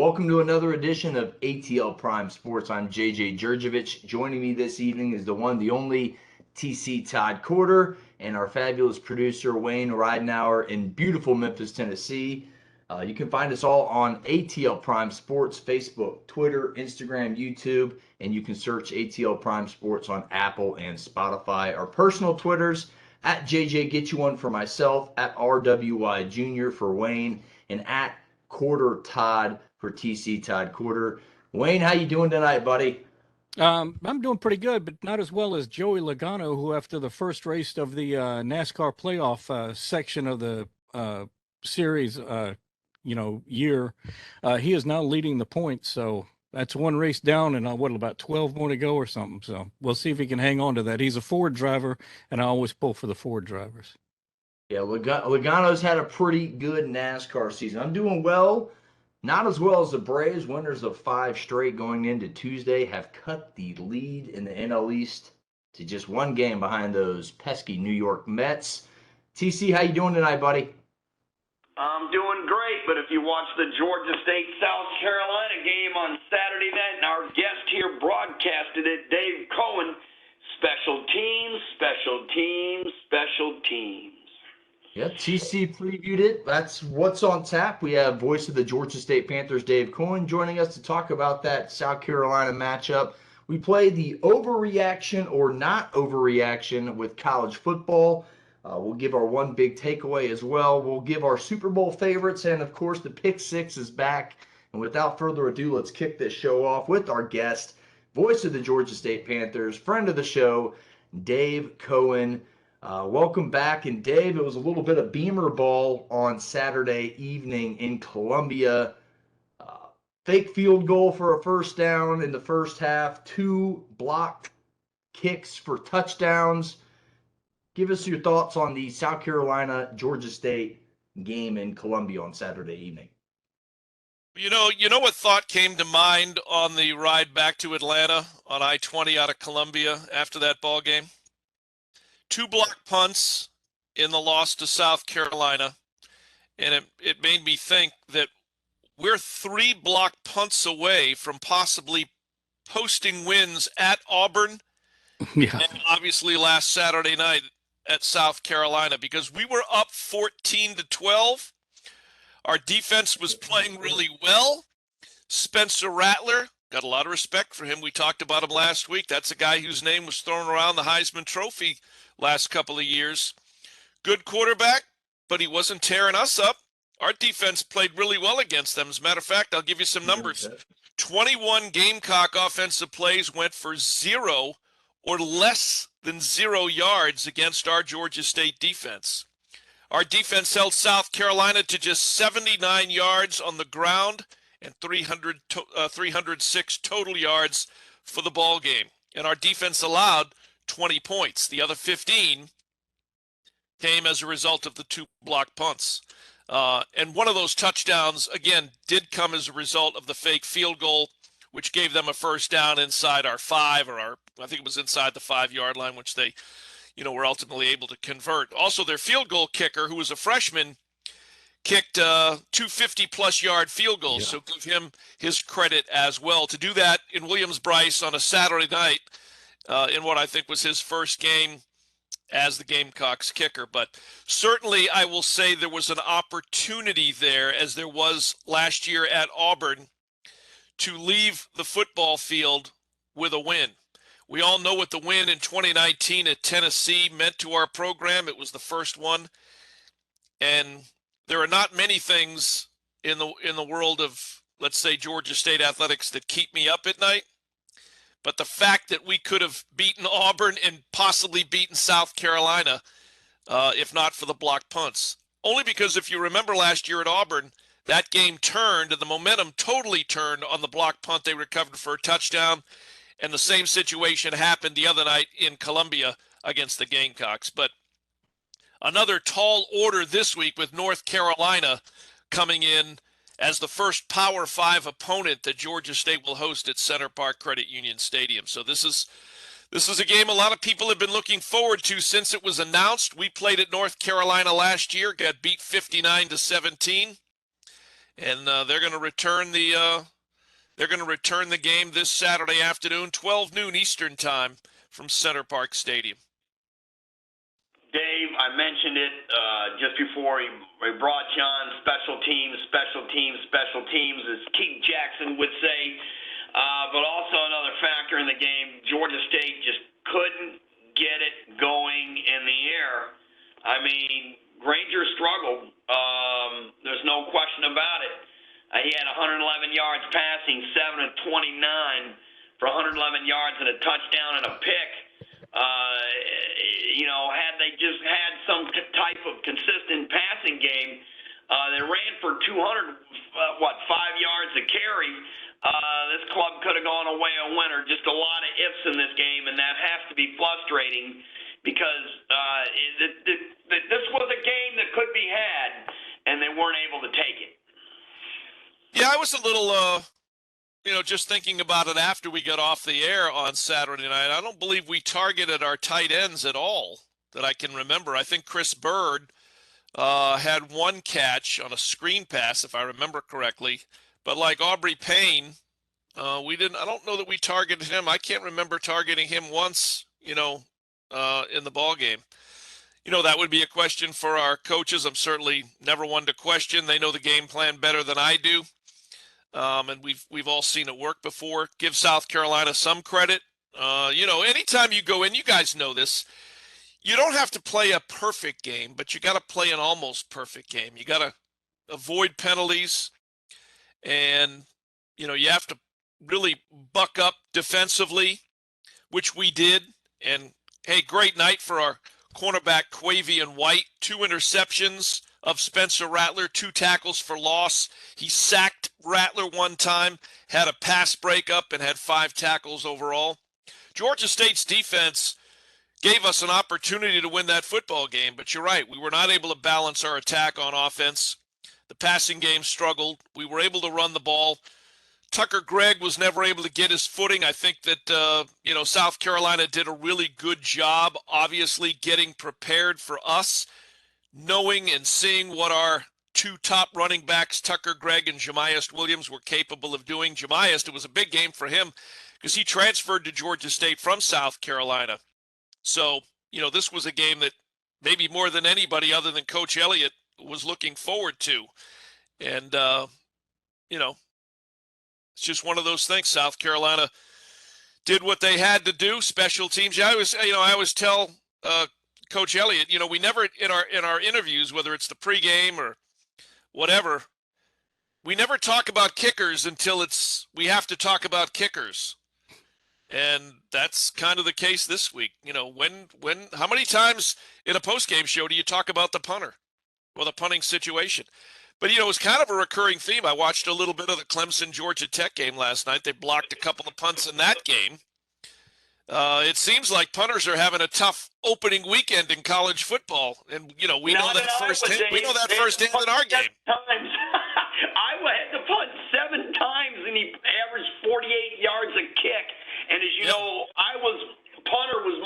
Welcome to another edition of ATL Prime Sports. I'm JJ Jurjevich. Joining me this evening is the one, the only TC Todd Corder, and our fabulous producer Wayne Ridenauer in beautiful Memphis, Tennessee. You can find us all on ATL Prime Sports, Facebook, Twitter, Instagram, YouTube, and you can search ATL Prime Sports on Apple and Spotify. Our personal Twitters, at JJ Get You One for myself, at RWY Jr. for Wayne, and at Corder Todd for TC Todd Corder. Wayne, how you doing tonight, buddy? I'm doing pretty good, but not as well as Joey Logano, who after the first race of the NASCAR playoff section of the series, year, he is now leading the points. So that's one race down, and about 12 more to go or something. So we'll see if he can hang on to that. He's a Ford driver, and I always pull for the Ford drivers. Yeah, Logano's had a pretty good NASCAR season. I'm doing well. Not as well as the Braves, winners of 5 straight going into Tuesday, have cut the lead in the NL East to just one game behind those pesky New York Mets. TC, how you doing tonight, buddy? I'm doing great, but if you watch the Georgia State-South Carolina game on Saturday night, and our guest here broadcasted it, Dave Cohen, special teams, special teams, special teams. Yeah, TC previewed it. That's what's on tap. We have voice of the Georgia State Panthers, Dave Cohen, joining us to talk about that South Carolina matchup. We play the overreaction or not overreaction with college football. We'll give our one big takeaway as well. We'll give our Super Bowl favorites, and of course, the Pick Six is back. And without further ado, let's kick this show off with our guest, voice of the Georgia State Panthers, friend of the show, Dave Cohen. Welcome back. And Dave, it was a little bit of beamer ball on Saturday evening in Columbia. Fake field goal for a first down in the first half, 2 blocked kicks for touchdowns. Give us your thoughts on the South Carolina-Georgia State game in Columbia on Saturday evening. You know what thought came to mind on the ride back to Atlanta on I-20 out of Columbia after that ball game? 2 block punts in the loss to South Carolina, and it made me think that we're 3 block punts away from possibly posting wins at Auburn and obviously last Saturday night at South Carolina, because we were up 14-12. Our defense was playing really well. Spencer Rattler, got a lot of respect for him. We talked about him last week. That's a guy whose name was thrown around the Heisman Trophy last couple of years. Good quarterback, but he wasn't tearing us up. Our defense played really well against them. As a matter of fact, I'll give you some numbers. 21 Gamecock offensive plays went for 0 or less than 0 yards against our Georgia State defense. Our defense held South Carolina to just 79 yards on the ground and 306 total yards for the ball game. And our defense allowed 20 points. The other 15 came as a result of the 2 block punts. And one of those touchdowns, again, did come as a result of the fake field goal, which gave them a first down inside our 5, I think it was inside the 5-yard line, which they, were ultimately able to convert. Also, their field goal kicker, who was a freshman, kicked 2 50-plus yard field goals, so give him his credit as well. To do that in Williams-Brice on a Saturday night in what I think was his first game as the Gamecocks kicker. But certainly I will say there was an opportunity there, as there was last year at Auburn, to leave the football field with a win. We all know what the win in 2019 at Tennessee meant to our program. It was the first one. And there are not many things in the world of, let's say, Georgia State athletics that keep me up at night. But the fact that we could have beaten Auburn and possibly beaten South Carolina, if not for the block punts. Only because if you remember last year at Auburn, that game turned and the momentum totally turned on the block punt they recovered for a touchdown. And the same situation happened the other night in Columbia against the Gamecocks. But another tall order this week with North Carolina coming in as the first Power 5 opponent that Georgia State will host at Center Park Credit Union Stadium. So this is a game a lot of people have been looking forward to since it was announced. We played at North Carolina last year, got beat 59-17. and they're going to return the game this Saturday afternoon, 12 noon Eastern time from Center Parc Stadium. Dave, I mentioned it just before we brought you on. Special teams, as Keith Jackson would say. But also another factor in the game, Georgia State just couldn't get it going in the air. I mean, Granger struggled. There's no question about it. He had 111 yards passing, 7 of 29 for 111 yards and a touchdown and a pick. Had they just had some type of consistent passing game, they ran for 200, 5 yards a carry. This club could have gone away a winner. Just a lot of ifs in this game, and that has to be frustrating because this was a game that could be had, and they weren't able to take it. Yeah, I was a little, just thinking about it after we got off the air on Saturday night. I don't believe we targeted our tight ends at all that I can remember. I think Chris Bird had one catch on a screen pass, if I remember correctly. But like Aubrey Payne, I don't know that we targeted him. I can't remember targeting him once, in the ball game. That would be a question for our coaches. I'm certainly never one to question. They know the game plan better than I do. And we've all seen it work before. Give South Carolina some credit. Anytime you go in, you guys know this, you don't have to play a perfect game, but you got to play an almost perfect game. You got to avoid penalties, and, you have to really buck up defensively, which we did. And, hey, great night for our cornerback Quavian White. 2 interceptions of Spencer Rattler, 2 tackles for loss. He sacked Rattler one time, had a pass breakup, and had 5 tackles overall. Georgia State's defense gave us an opportunity to win that football game, but you're right. We were not able to balance our attack on offense. The passing game struggled. We were able to run the ball. Tucker Gregg was never able to get his footing. I think that, South Carolina did a really good job, obviously, getting prepared for us, knowing and seeing what our 2 top running backs, Tucker Gregg and Jamias Williams, were capable of doing. Jamias, it was a big game for him because he transferred to Georgia State from South Carolina. So, this was a game that maybe more than anybody other than Coach Elliott was looking forward to. And, it's just one of those things. South Carolina did what they had to do. Special teams. I always tell Coach Elliott, we never in our interviews, whether it's the pregame or whatever, we never talk about kickers until we have to talk about kickers. And that's kind of the case this week. How many times in a postgame show do you talk about the punter or the punting situation? But, it was kind of a recurring theme. I watched a little bit of the Clemson-Georgia Tech game last night. They blocked a couple of punts in that game. It seems like punters are having a tough opening weekend in college football. And, we know that firsthand in our game. Times. Iowa had to punt 7 times, and he averaged 48 yards a kick. And as you know, Iowa's punter was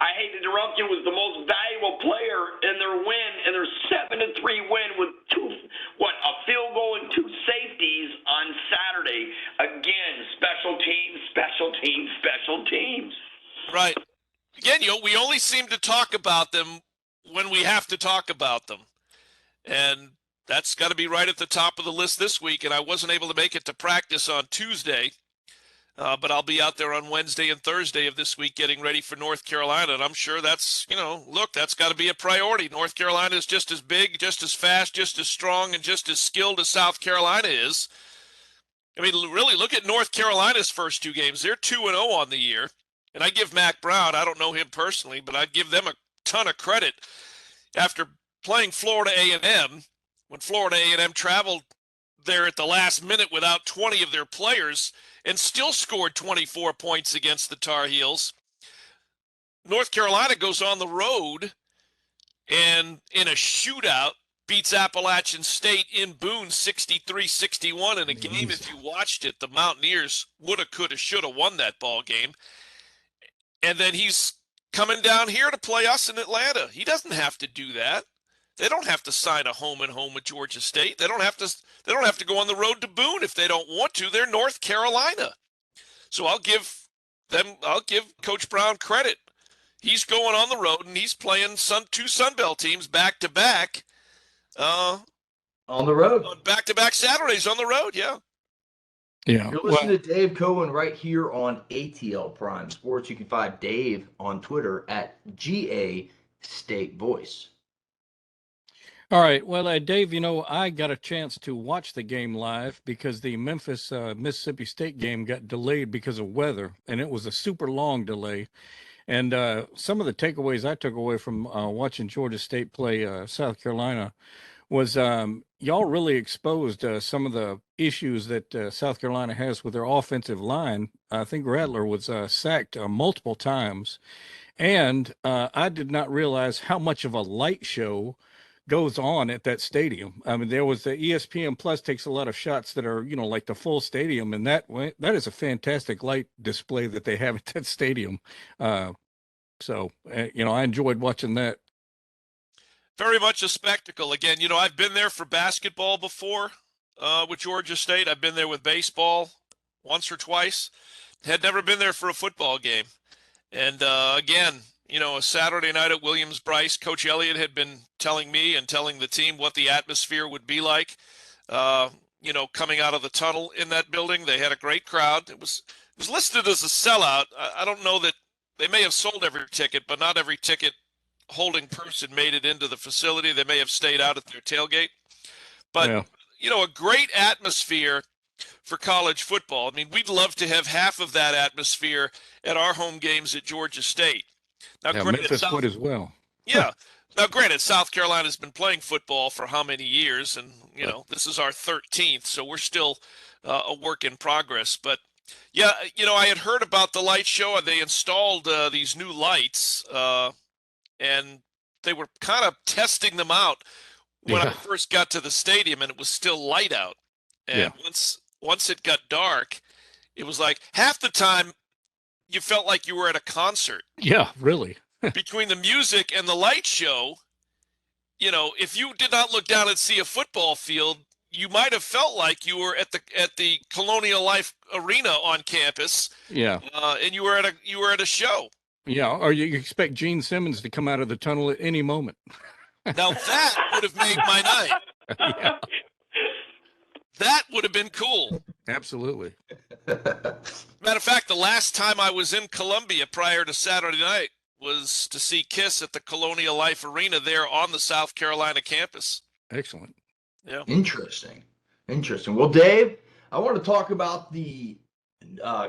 I hate to interrupt you, was the most valuable player in their win, and their 7-3 win with a field goal and 2 safeties on Saturday. Again, special teams. Right. Again, we only seem to talk about them when we have to talk about them. And that's got to be right at the top of the list this week. And I wasn't able to make it to practice on Tuesday. But I'll be out there on Wednesday and Thursday of this week getting ready for North Carolina. And I'm sure that's, that's got to be a priority. North Carolina is just as big, just as fast, just as strong, and just as skilled as South Carolina is. I mean, really, look at North Carolina's first 2 games. They're 2-0 on the year. And I give Mac Brown, I don't know him personally, but I'd give them a ton of credit after playing Florida A&M. When Florida A&M traveled there at the last minute without 20 of their players and still scored 24 points against the Tar Heels. North Carolina goes on the road and in a shootout beats Appalachian State in Boone 63-61 in a game. If you watched it, the Mountaineers woulda, coulda, shoulda won that ball game. And then he's coming down here to play us in Atlanta. He doesn't have to do that. They don't have to sign a home and home with Georgia State. They don't have to go on the road to Boone if they don't want to. They're North Carolina. So I'll give Coach Brown credit. He's going on the road and he's playing two Sun Belt teams back to back. On the road. On back-to-back Saturdays on the road, yeah. Yeah. You're listening to Dave Cohen right here on ATL Prime Sports. You can find Dave on Twitter at GA State Voice. All right. Well, Dave, I got a chance to watch the game live because the Memphis Mississippi State game got delayed because of weather, and it was a super long delay. And some of the takeaways I took away from watching Georgia State play South Carolina was y'all really exposed some of the issues that South Carolina has with their offensive line. I think Rattler was sacked multiple times. And I did not realize how much of a light show goes on at that stadium. I mean, there was the ESPN Plus takes a lot of shots that are, like the full stadium. And that is a fantastic light display that they have at that stadium. So, I enjoyed watching that. Very much a spectacle. Again, I've been there for basketball before with Georgia State. I've been there with baseball once or twice. Had never been there for a football game. And again, a Saturday night at Williams-Brice, Coach Elliott had been telling me and telling the team what the atmosphere would be like, coming out of the tunnel in that building. They had a great crowd. It was listed as a sellout. I don't know that they may have sold every ticket, but not every ticket holding person made it into the facility. They may have stayed out at their tailgate. But, a great atmosphere for college football. I mean, we'd love to have half of that atmosphere at our home games at Georgia State. Now, Memphis would as well. Yeah. Now, granted, South Carolina's been playing football for how many years? And, this is our 13th, so we're still a work in progress. But, yeah, I had heard about the light show. They installed these new lights, and they were kind of testing them out when I first got to the stadium, and it was still light out. And once it got dark, it was like half the time you felt like you were at a concert. Yeah, really. Between the music and the light show, if you did not look down and see a football field, you might have felt like you were at the Colonial Life Arena on campus. Yeah. And you were at a show. Yeah, or you expect Gene Simmons to come out of the tunnel at any moment. Now that would have made my night. Yeah. That would have been cool. Absolutely. Matter of fact, the last time I was in Columbia prior to Saturday night was to see Kiss at the Colonial Life Arena there on the South Carolina campus. Excellent. Yeah. Interesting. Well, Dave, I want to talk about the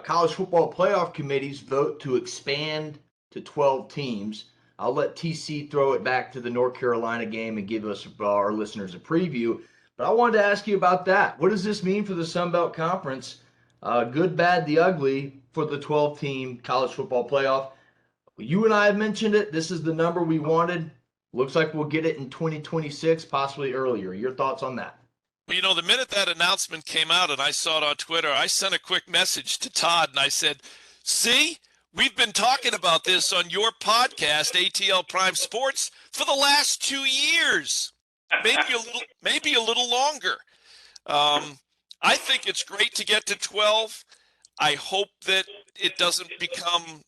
College Football Playoff Committee's vote to expand to 12 teams. I'll let TC throw it back to the North Carolina game and give us, our listeners, a preview. But I wanted to ask you about that. What does this mean for the Sun Belt Conference? Good, bad, the ugly for the 12-team College Football Playoff. You and I have mentioned it. This is the number we wanted. Looks like we'll get it in 2026, possibly earlier. Your thoughts on that? Well, the minute that announcement came out and I saw it on Twitter, I sent a quick message to Todd and I said, see, we've been talking about this on your podcast, ATL Prime Sports, for the last 2 years. Maybe a little longer. I think it's great to get to 12. I hope that it doesn't become,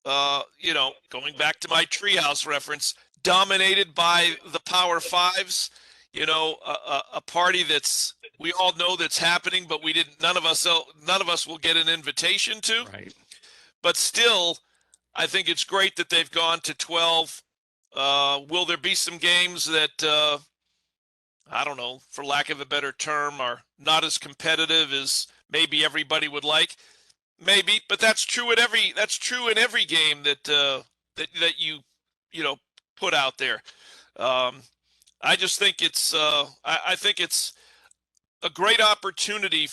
going back to my treehouse reference, dominated by the Power Fives. A party that's we all know that's happening, but none of us will get an invitation to. Right. But still, I think it's great that they've gone to 12. Will there be some games that I don't know, for lack of a better term, are not as competitive as maybe everybody would like? Maybe, but that's true in every game that you put out there. I just think it's I think it's a great opportunity,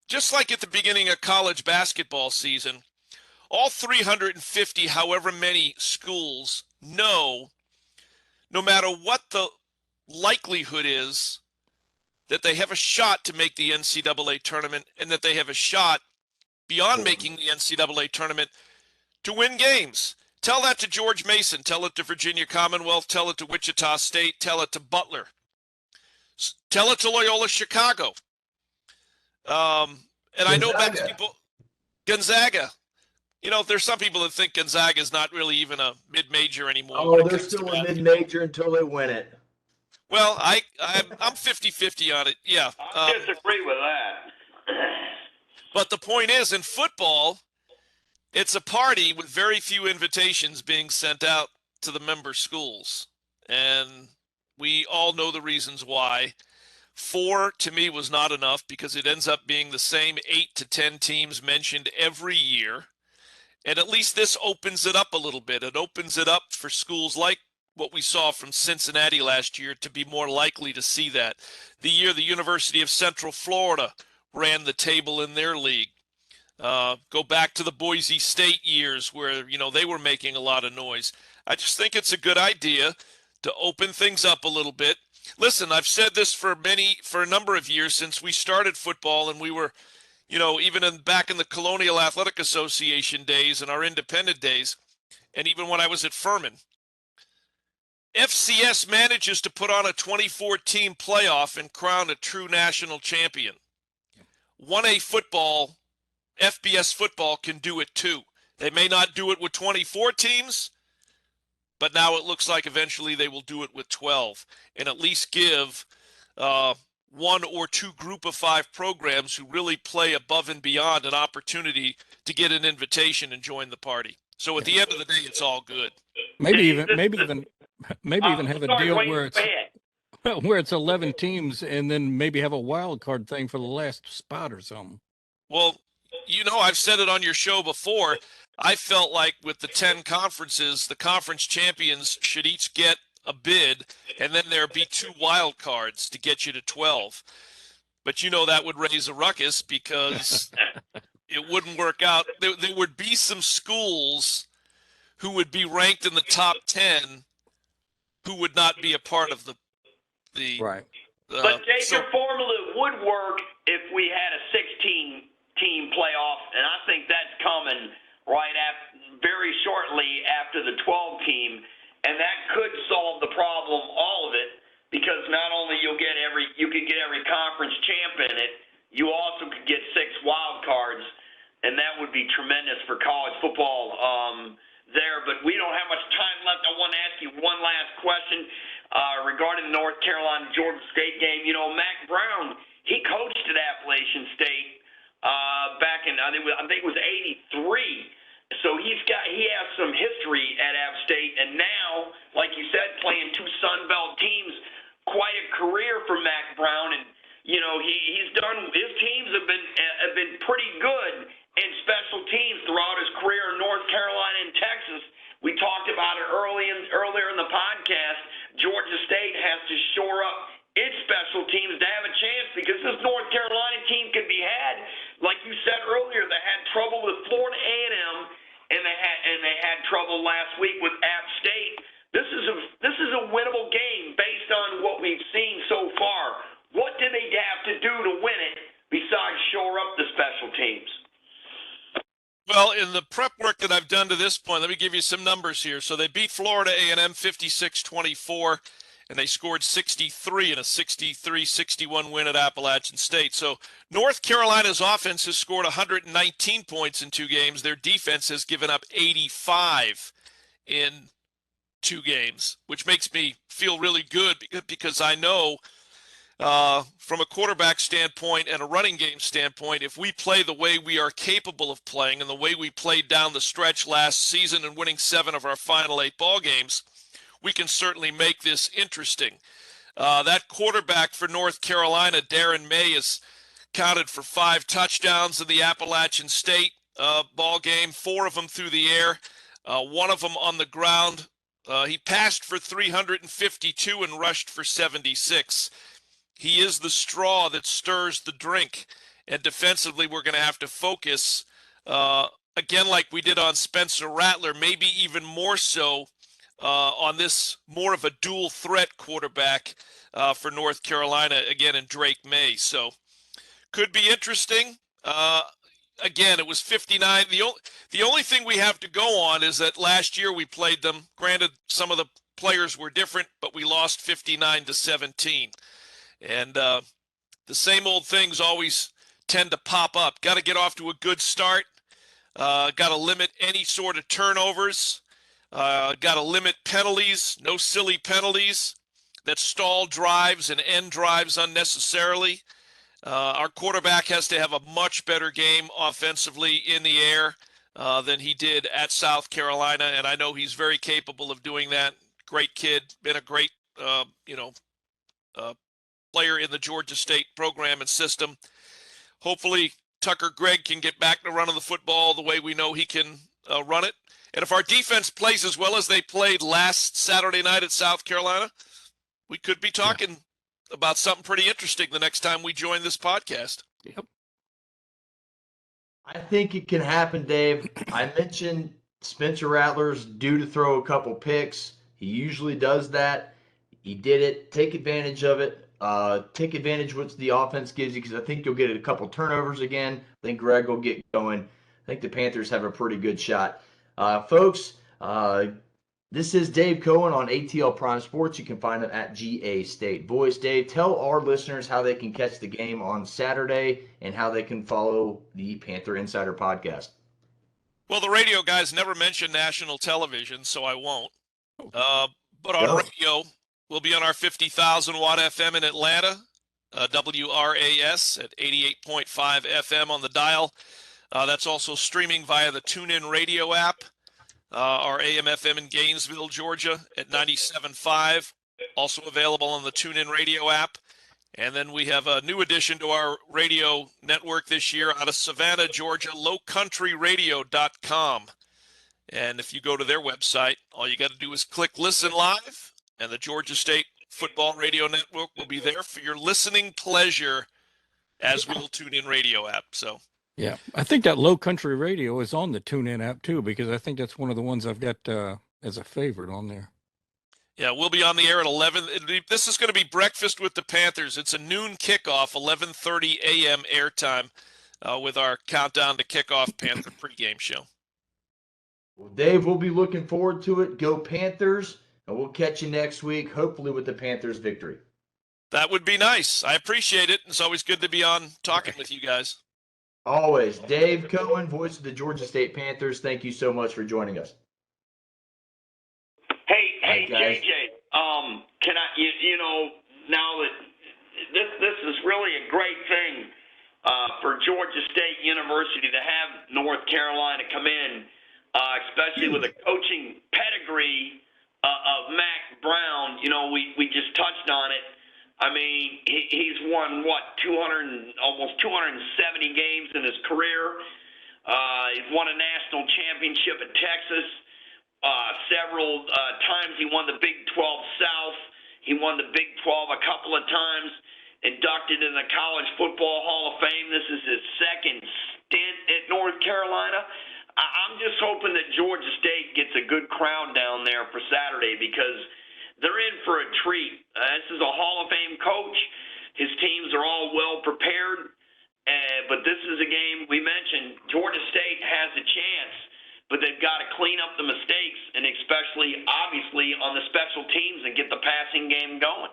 just like at the beginning of college basketball season. All 350, however many schools know, no matter what the likelihood is, that they have a shot to make the NCAA tournament and that they have a shot beyond making the NCAA tournament to win games, Tell that to George Mason. Tell it to Virginia Commonwealth. Tell it to Wichita State. Tell it to Butler. Tell it to Loyola Chicago. And I know basketball, Gonzaga. You know, there's some people that think Gonzaga is not really even a mid-major anymore. Oh, they're still a mid-major until they win it. Well, I'm 50-50 on it. Yeah. I disagree with that. But the point is, in football, it's a party with very few invitations being sent out to the member schools. And we all know the reasons why. 4, to me, was not enough because it ends up being the same 8 to 10 teams mentioned every year. And at least this opens it up a little bit. It opens it up for schools like what we saw from Cincinnati last year to be more likely to see that. The year the University of Central Florida ran the table in their league. Go back to the Boise State years where, you know, they were making a lot of noise. I just think it's a good idea to open things up a little bit. Listen, I've said this for a number of years since we started football, and we were, you know, even back in the Colonial Athletic Association days and our independent days, and even when I was at Furman. FCS manages to put on a 24-team playoff and crown a true national champion. 1A football, FBS football can do it too. They may not do it with 24 teams, but now it looks like eventually they will do it with 12 and at least give 1 or 2 group of 5 programs who really play above and beyond an opportunity to get an invitation and join the party. So at the end of the day, it's all good. Maybe even have a deal where it's 11 teams and then maybe have a wild card thing for the last spot or something. Well, you know, I've said it on your show before. I felt like with the 10 conferences, the conference champions should each get a bid, and then there'd be 2 wild cards to get you to 12. But you know that would raise a ruckus because it wouldn't work out. There would be some schools who would be ranked in the top 10 who would not be a part of the right. But Dave, your formula would work if we had a 16-team playoff, and I think that's coming very shortly after the 12-team, and that could solve the problem, all of it, because not only you could get every conference champ in it, you also could get 6 wild cards, and that would be tremendous for college football there. But we don't have much time left. I want to ask you one last question regarding the North Carolina-Georgia State game. You know, Mac Brown, he coached at Appalachian State back in, I think it was 83. So he has some history at App State, and now, like you said, playing 2 Sun Belt teams, quite a career for Mac Brown. And you know, he's done. His teams have been pretty good in special teams throughout his career in North Carolina and Texas. We talked about it earlier in the podcast. Georgia State has to shore up its special teams to have a chance, because this North Carolina team could be had. Like you said earlier, they had trouble with Florida A&M, and they had trouble last week with App State. This is a winnable game based on what we've seen so far. What do they have to do to win it besides shore up the special teams? Well, in the prep work that I've done to this point, let me give you some numbers here. So they beat Florida A&M 56-24. And they scored 63 in a 63-61 win at Appalachian State. So North Carolina's offense has scored 119 points in 2 games. Their defense has given up 85 in 2 games, which makes me feel really good because I know from a quarterback standpoint and a running game standpoint, if we play the way we are capable of playing and the way we played down the stretch last season and winning 7 of our final 8 ball games, we can certainly make this interesting. That quarterback for North Carolina, Darren May, has counted for 5 touchdowns in the Appalachian State ball game, 4 of them through the air, 1 of them on the ground. He passed for 352 and rushed for 76. He is the straw that stirs the drink. And defensively, we're going to have to focus, again, like we did on Spencer Rattler, maybe even more so on this more of a dual threat quarterback for North Carolina, again, in Drake May. So could be interesting. again, it was 59. The only thing we have to go on is that last year we played them. Granted, some of the players were different, but we lost 59-17. And the same old things always tend to pop up. Got to get off to a good start. Got to limit any sort of turnovers. Got to limit penalties. No silly penalties that stall drives and end drives unnecessarily. Our quarterback has to have a much better game offensively in the air than he did at South Carolina, and I know he's very capable of doing that. Great kid, been a great, player in the Georgia State program and system. Hopefully, Tucker Gregg can get back to running the football the way we know he can run it. And if our defense plays as well as they played last Saturday night at South Carolina, we could be talking about something pretty interesting the next time we join this podcast. Yep. I think it can happen, Dave. I mentioned Spencer Rattler's due to throw a couple picks. He usually does that. He did it. Take advantage of it. Take advantage of what the offense gives you, because I think you'll get a couple turnovers again. I think Greg will get going. I think the Panthers have a pretty good shot. Folks, this is Dave Cohen on ATL Prime Sports. You can find him at GA State Voice. Dave, tell our listeners how they can catch the game on Saturday and how they can follow the Panther Insider podcast. Well, the radio guys never mention national television, so I won't. But on radio, we'll be on our 50,000 watt FM in Atlanta, WRAS at 88.5 FM on the dial. That's also streaming via the TuneIn Radio app. Our AM/FM in Gainesville, Georgia at 97.5, also available on the TuneIn Radio app. And then we have a new addition to our radio network this year out of Savannah, Georgia, lowcountryradio.com. And if you go to their website, all you got to do is click Listen Live, and the Georgia State Football Radio Network will be there for your listening pleasure, as will TuneIn Radio app. So. Yeah, I think that Low Country Radio is on the TuneIn app too, because I think that's one of the ones I've got as a favorite on there. Yeah, we'll be on the air at 11. This is going to be Breakfast with the Panthers. It's a noon kickoff, 11:30 a.m. airtime with our Countdown to Kickoff Panther pregame show. Well, Dave, we'll be looking forward to it. Go Panthers, and we'll catch you next week, hopefully with the Panthers' victory. That would be nice. I appreciate it. It's always good to be on talking with you guys. Always. Dave Cohen, voice of the Georgia State Panthers. Thank you so much for joining us. Hey, JJ. Can I? Now that this is really a great thing for Georgia State University to have North Carolina come in, especially with a coaching pedigree of Mac Brown. We just touched on it. I mean, he's won, almost 270 games in his career. He's won a national championship at Texas. Several times he won the Big 12 South. He won the Big 12 a couple of times. Inducted in the College Football Hall of Fame. This is his second stint at North Carolina. I'm just hoping that Georgia State gets a good crowd down there for Saturday, because they're in for a treat. This is a Hall of Fame coach. His teams are all well prepared. But this is a game, we mentioned, Georgia State has a chance, but they've got to clean up the mistakes, and especially, obviously, on the special teams and get the passing game going.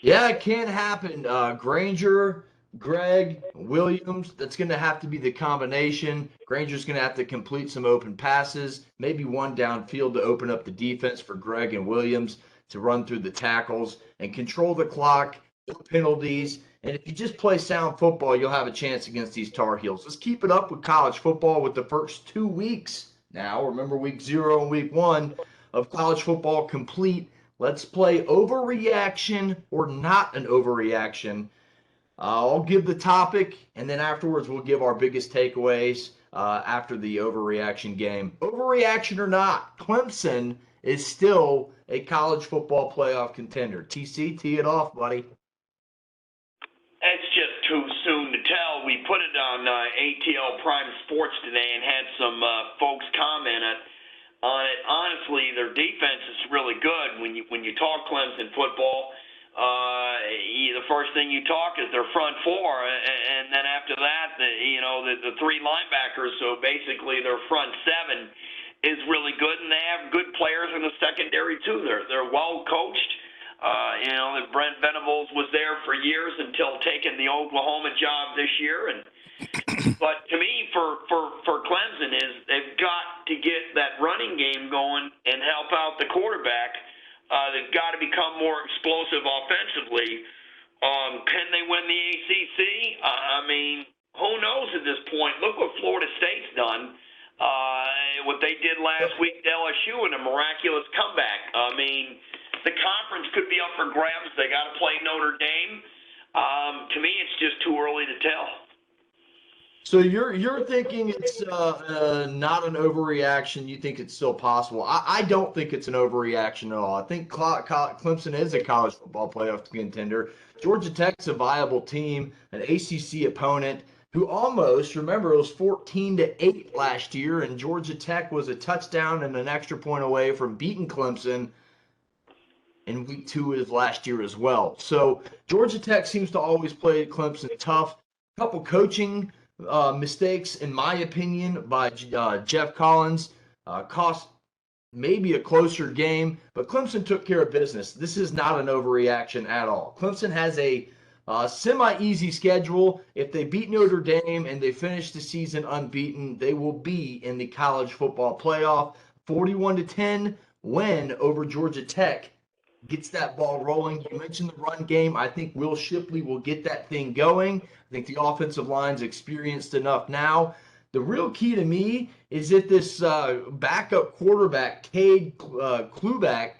Yeah, it can happen. Granger, Greg, Williams, that's going to have to be the combination. Granger's going to have to complete some open passes, maybe one downfield to open up the defense for Greg and Williams to run through the tackles and control the clock, no penalties. And if you just play sound football, you'll have a chance against these Tar Heels. Let's keep it up with college football with the first 2 weeks now. Remember, week 0 and week 1 of college football complete. Let's play overreaction or not an overreaction. I'll give the topic, and then afterwards we'll give our biggest takeaways after the overreaction game. Overreaction or not, Clemson is still a college football playoff contender. TC, tee it off, buddy. It's just too soon to tell. We put it on ATL Prime Sports today and had some folks comment on it. Honestly, their defense is really good when you talk Clemson football. the first thing you talk is their front four, and then after that, the three linebackers. So basically, their front seven is really good, and they have good players in the secondary too. They're well coached. Brent Venables was there for years until taking the Oklahoma job this year, but to me, for Clemson, is they've got to get that running game going and help out the quarterback. They've got to become more explosive offensively. Can they win the ACC? Who knows at this point? Look what Florida State's done. What they did last week to LSU in a miraculous comeback. The conference could be up for grabs. They got to play Notre Dame. To me, it's just too early to tell. So you're thinking it's not an overreaction. You think it's still possible. I don't think it's an overreaction at all. I think Clemson is a college football playoff contender. Georgia Tech's a viable team, an ACC opponent who almost, remember, it was 14-8 last year, and Georgia Tech was a touchdown and an extra point away from beating Clemson in week 2 of last year as well. So Georgia Tech seems to always play Clemson tough. A couple coaching mistakes, in my opinion, by Jeff Collins cost maybe a closer game, but Clemson took care of business. This is not an overreaction at all. Clemson has a semi-easy schedule. If they beat Notre Dame and they finish the season unbeaten, they will be in the college football playoff. 41-10 win over Georgia Tech gets that ball rolling. You mentioned the run game. I think Will Shipley will get that thing going. I think the offensive line's experienced enough now. The real key to me is that this backup quarterback, Cade Kluback,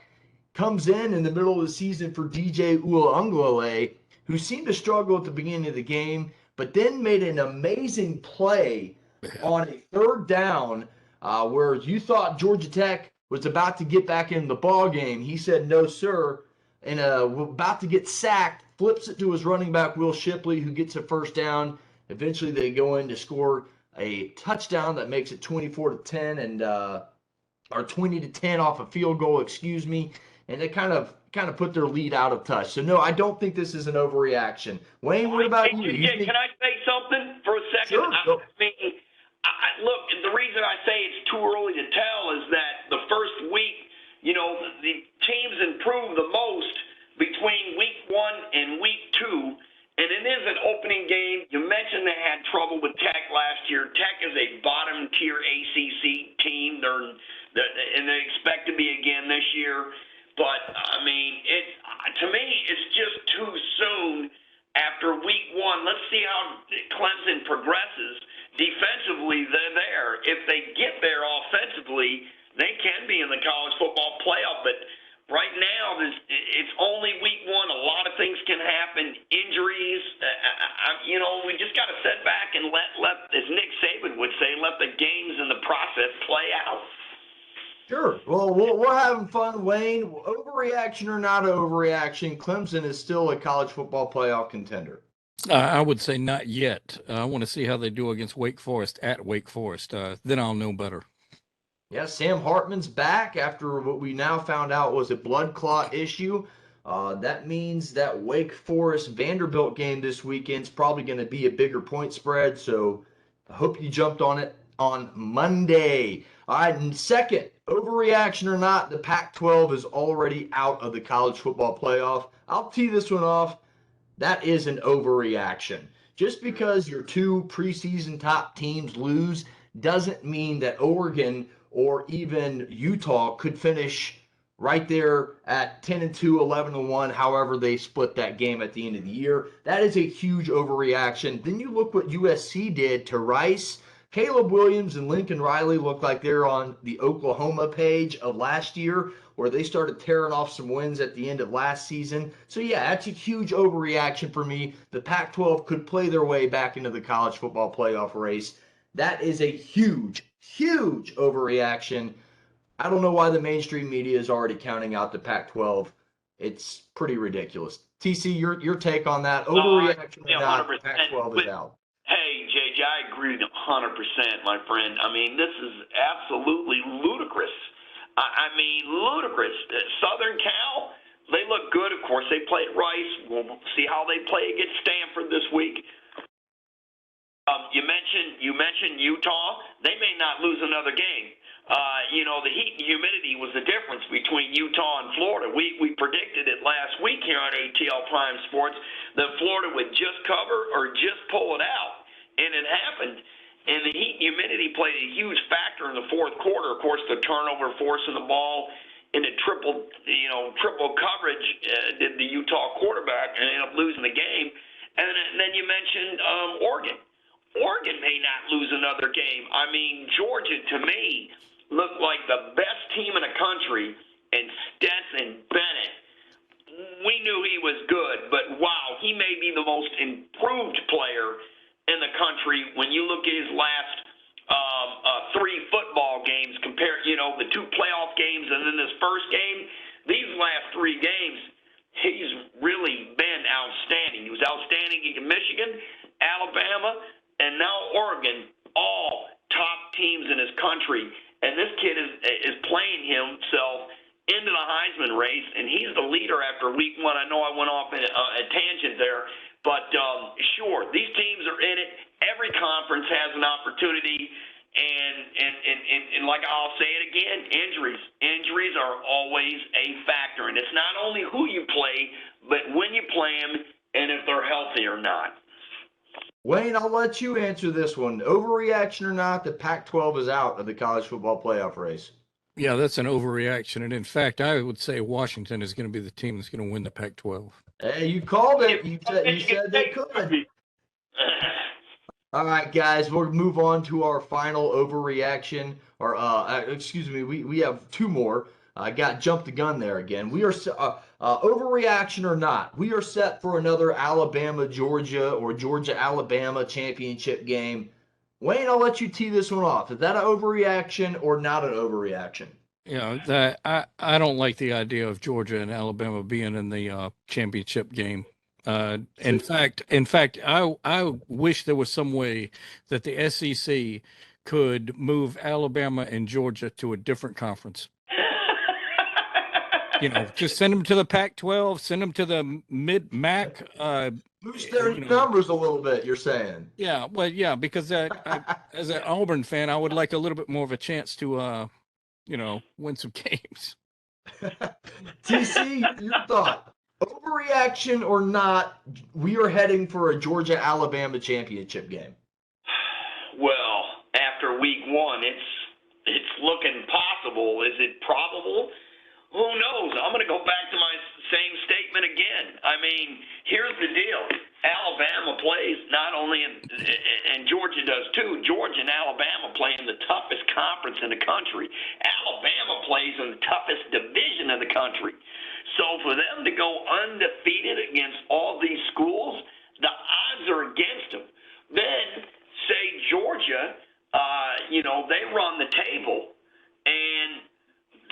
comes in the middle of the season for DJ Uiagalelei, who seemed to struggle at the beginning of the game, but then made an amazing play on a third down where you thought Georgia Tech was about to get back in the ball game. He said, no, sir, and about to get sacked, flips it to his running back, Will Shipley, who gets a first down. Eventually they go in to score a touchdown that makes it 24-10 and or 20-10 off a field goal, excuse me, and they kind of put their lead out of touch. So no, I don't think this is an overreaction. Wayne, what about you? Can I say something for a second? Sure. Look, the reason I say it's too early to tell is that the first week, the teams improve the most between week 1 and week 2. And it is an opening game. You mentioned they had trouble with Tech last year. Tech is a bottom-tier ACC team. And they expect to be again this year. But, to me, it's just too soon after week 1. Let's see how Clemson progresses. Defensively, they're there. If they get there offensively, they can be in the college football playoff. But right now, it's only week 1. A lot of things can happen. Injuries. We just got to sit back and let, as Nick Saban would say, let the games and the process play out. Sure. Well, we're having fun, Wayne. Overreaction or not overreaction, Clemson is still a college football playoff contender. I would say not yet. I want to see how they do against Wake Forest at Wake Forest. Then I'll know better. Yeah, Sam Hartman's back after what we now found out was a blood clot issue. That means that Wake Forest Vanderbilt game this weekend is probably going to be a bigger point spread. So I hope you jumped on it on Monday. All right, and second, overreaction or not, the Pac-12 is already out of the college football playoff. I'll tee this one off. That is an overreaction. Just because your 2 preseason top teams lose doesn't mean that Oregon or even Utah could finish right there at 10-2, 11-1, however they split that game at the end of the year. That is a huge overreaction. Then you look what USC did to Rice. Caleb Williams and Lincoln Riley look like they're on the Oklahoma page of last year, where they started tearing off some wins at the end of last season. So, yeah, that's a huge overreaction for me. The Pac-12 could play their way back into the college football playoff race. That is a huge, huge overreaction. I don't know why the mainstream media is already counting out the Pac-12. It's pretty ridiculous. TC, your take on that? Overreaction or not, the Pac-12 is out. Hey, JJ, I agree 100%, my friend. This is absolutely ludicrous. Ludicrous. Southern Cal They look good. Of course, they played Rice. We'll see how they play against Stanford this week. You mentioned Utah. They may not lose another game. The heat and humidity was the difference between Utah and Florida. We predicted it last week here on ATL Prime Sports that Florida would just cover or just pull it out, and it happened. And the heat and humidity played a huge factor in the fourth quarter. Of course, the turnover forcing the ball in the triple coverage did the Utah quarterback and ended up losing the game. And then you mentioned Oregon. Oregon may not lose another game. I mean, Georgia, to me, looked like the best team in the country, and Stetson Bennett, we knew he was good, but wow, he may be the most improved player in the country when you look at his last three football games, compare, the two playoff games and then this first game. These last three games, he's really been outstanding. He was outstanding against Michigan, Alabama, and now Oregon, all top teams in his country. And this kid is playing himself into the Heisman race, and he's the leader after week one. I know I went off in a tangent there, but sure, these teams are in it. Every conference has an opportunity, and like I'll say it again, injuries are always a factor, and it's not only who you play, but when you play them and if they're healthy or not. Wayne, I'll let you answer this one. Overreaction or not, the Pac-12 is out of the college football playoff race. Yeah, that's an overreaction. And in fact, I would say Washington is going to be the team that's going to win the Pac-12. Hey, you called it. You said they could. All right, guys, we'll move on to our final overreaction. Or, excuse me, we have two more. I jumped the gun there again. We are overreaction or not. We are set for another Alabama-Georgia or Georgia-Alabama championship game. Wayne, I'll let you tee this one off. Is that an overreaction or not an overreaction? Yeah, I don't like the idea of Georgia and Alabama being in the championship game. In fact, I wish there was some way that the SEC could move Alabama and Georgia to a different conference. Just send them to the Pac-12, send them to the mid-MAC. Boost their numbers a little bit, you're saying. Yeah, well, yeah, because as an Auburn fan, I would like a little bit more of a chance to, win some games. TC, your thought. Overreaction or not, we are heading for a Georgia-Alabama championship game. Well, after week one, it's looking possible. Is it probable? Who knows? I'm going to go back to my same statement again. I mean, here's the deal. Alabama plays not only and Georgia does too. Georgia and Alabama play in the toughest conference in the country. Alabama plays in the toughest division in the country. So for them to go undefeated against all these schools, the odds are against them. Then, say Georgia, they run the table, and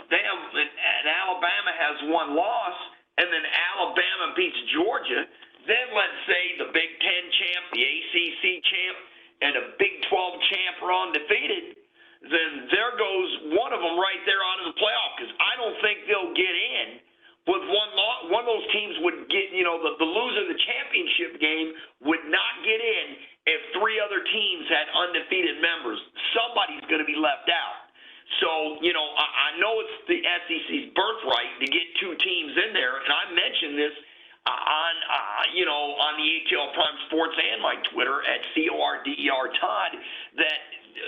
Alabama has one loss, and then Alabama beats Georgia. Then let's say the Big Ten champ, the ACC champ, and a Big 12 champ are undefeated. Then there goes one of them right there out of the playoff, because I don't think they'll get in. With one loss, one of those teams would get, the loser of the championship game would not get in if three other teams had undefeated members. Somebody's going to be left out. So, I know it's the SEC's birthright to get two teams in there, and I mentioned this on the ATL Prime Sports and my Twitter at CORDER Todd, that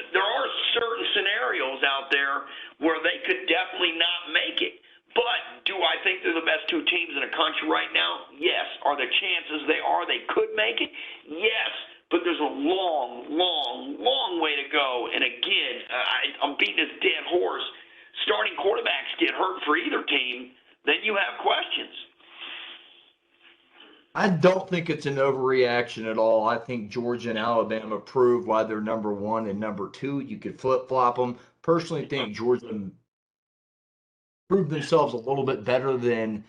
there are certain scenarios out there where they could definitely not make it. But do I think they're the best two teams in the country right now? Yes. Are the chances they could make it? Yes. But there's a long, long, long way to go. And again, I'm beating this dead horse. Starting quarterbacks get hurt for either team, then you have questions. I don't think it's an overreaction at all. I think Georgia and Alabama proved why they're number one and number two. You could flip-flop them. Personally, think Georgia proved themselves a little bit better than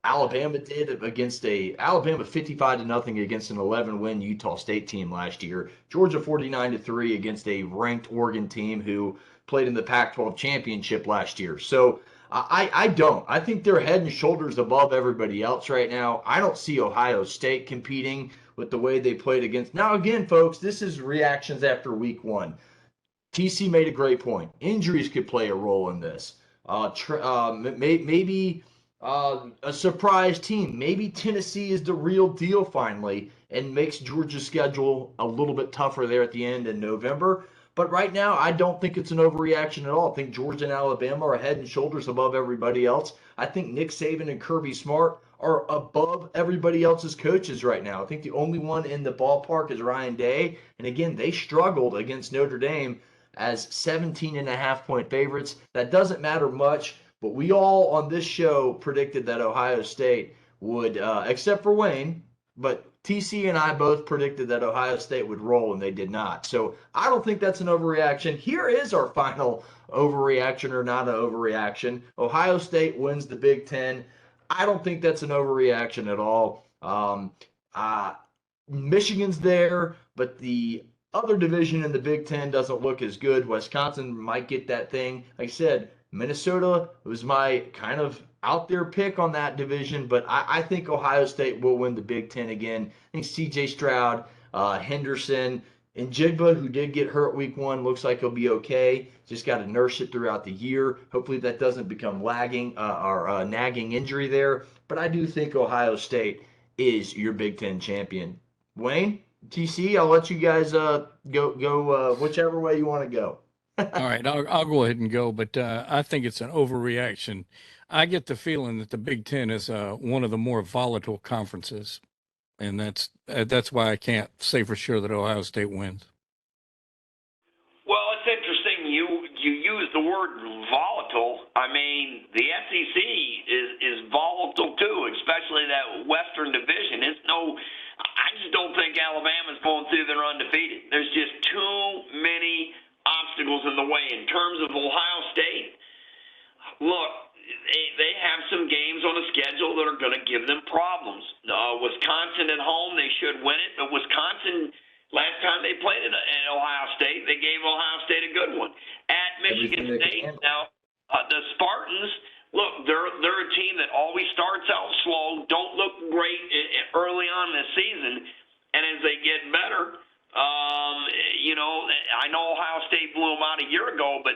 Alabama did against Alabama 55-0 against an 11-win Utah State team last year. Georgia 49-3 against a ranked Oregon team who played in the Pac-12 championship last year. So I don't. I think they're head and shoulders above everybody else right now. I don't see Ohio State competing with the way they played against. Now, again, folks, this is reactions after week one. TC made a great point. Injuries could play a role in this. Maybe a surprise team. Maybe Tennessee is the real deal finally and makes Georgia's schedule a little bit tougher there at the end in November. But right now, I don't think it's an overreaction at all. I think Georgia and Alabama are head and shoulders above everybody else. I think Nick Saban and Kirby Smart are above everybody else's coaches right now. I think the only one in the ballpark is Ryan Day. And again, they struggled against Notre Dame as 17.5-point favorites. That doesn't matter much, but we all on this show predicted that Ohio State would, except for Wayne, but TC and I both predicted that Ohio State would roll, and they did not. So I don't think that's an overreaction. Here is our final overreaction or not an overreaction. Ohio State wins the Big Ten. I don't think that's an overreaction at all. Michigan's there, but the other division in the Big Ten doesn't look as good. Wisconsin might get that thing. Like I said, Minnesota was my kind of out there pick on that division, but I think Ohio State will win the Big Ten again. I think C.J. Stroud, Henderson, and Jigba, who did get hurt week one, looks like he'll be okay. Just got to nurse it throughout the year. Hopefully that doesn't become or nagging injury there. But I do think Ohio State is your Big Ten champion. Wayne, TC, I'll let you guys go whichever way you want to go. All right, I'll go ahead and go, but I think it's an overreaction. I get the feeling that the Big Ten is one of the more volatile conferences, and that's why I can't say for sure that Ohio State wins. Well, it's interesting you use the word volatile. I mean, the SEC is volatile too, especially that Western Division. I just don't think Alabama's going through there undefeated. There's just too many obstacles in the way. In terms of Ohio State, look, they have some games on the schedule that are going to give them problems. Wisconsin at home, they should win it, but Wisconsin, last time they played at Ohio State, they gave Ohio State a good one. At Michigan State, now the Spartans, look, they're a team that always starts out slow, don't look great early on this season, and as they get better, I know Ohio State blew them out a year ago, but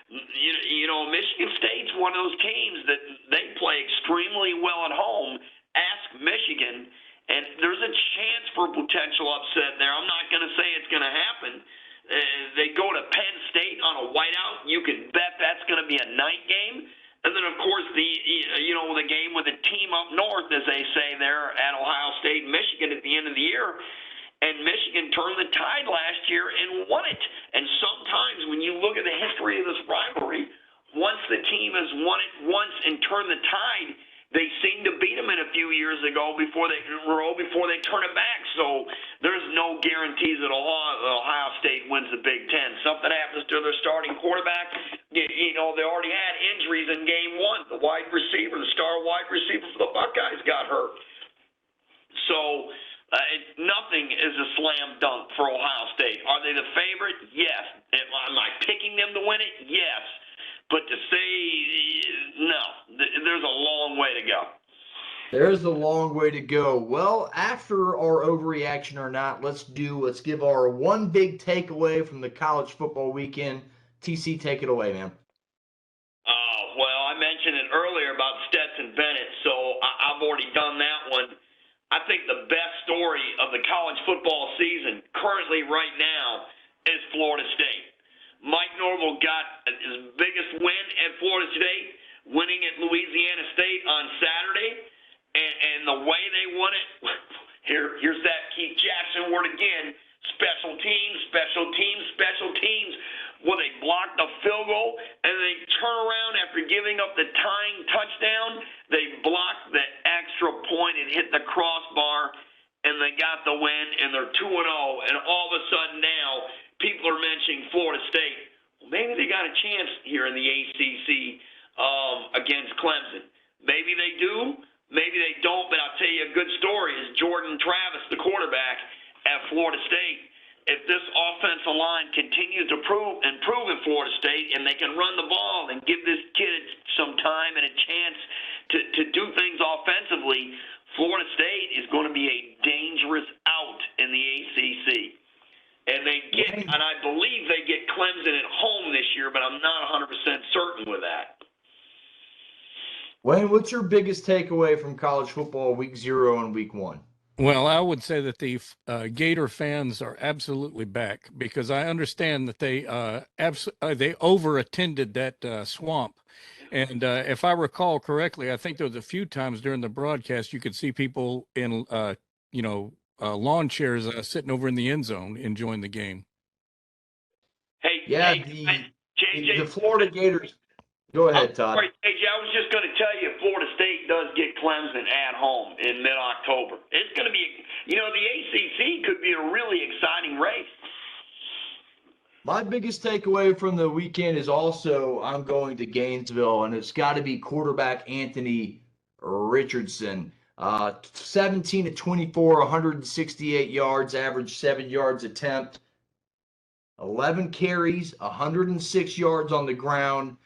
Michigan State's one of those teams that they play extremely well at home. Ask Michigan, and there's a chance for potential upset there. I'm not going to say it's going to happen. They go to Penn State on a whiteout. You can bet that's going to be a night game. And then, of course, the game with the team up north, as they say there at Ohio State, Michigan at the end of the year. And Michigan turned the tide last year and won it. And sometimes when you look at the history of this rivalry, once the team has won it once and turned the tide, they seem to beat them in a few years ago before they turn it back. So there's no guarantees that Ohio State wins the Big Ten. Something happens to their starting quarterback. They already had injuries in game one. The star wide receiver for the Buckeyes got hurt. So nothing is a slam dunk for Ohio State. Are they the favorite? Yes. Am I picking them to win it? Yes. But to say no, there's a long way to go. There's a long way to go. Well, after our overreaction or not, let's give our one big takeaway from the college football weekend. TC, take it away, man. Well, I mentioned it earlier about Stetson Bennett, so I've already done that one. I think the best story of the college football season currently right now is Florida State. Mike Norvell got his biggest win at Florida State, winning at Louisiana State on Saturday, and the way they won it, here's that Keith Jackson word again, special teams. Well, they blocked a field goal, and they turn around after giving up the tying touchdown. They blocked the extra point and hit the crossbar, and they got the win, and they're 2-0. And all of a sudden now, people are mentioning Florida State. Well, maybe they got a chance here in the ACC against Clemson. Maybe they do, maybe they don't. But I'll tell you a good story is Jordan Travis, the quarterback at Florida State. if this offensive line continues to improve in Florida State, and they can run the ball and give this kid some time and a chance to do things offensively, Florida State is going to be a dangerous out in the ACC. And I believe they get Clemson at home this year, but I'm not 100% certain with that. Wayne, what's your biggest takeaway from college football week 0 and week 1? Well, I would say that the Gator fans are absolutely back, because I understand that they over-attended that swamp. And if I recall correctly, I think there was a few times during the broadcast you could see people in, lawn chairs sitting over in the end zone enjoying the game. The Florida Gators. Go ahead, Todd. Sorry, AJ, I was just going to tell you, Florida State does get Clemson at home in mid-October. It's going to be, the ACC could be a really exciting race. My biggest takeaway from the weekend is also I'm going to Gainesville, and it's got to be quarterback Anthony Richardson. 17 to 24, 168 yards, average 7 yards attempt, 11 carries, 106 yards on the ground,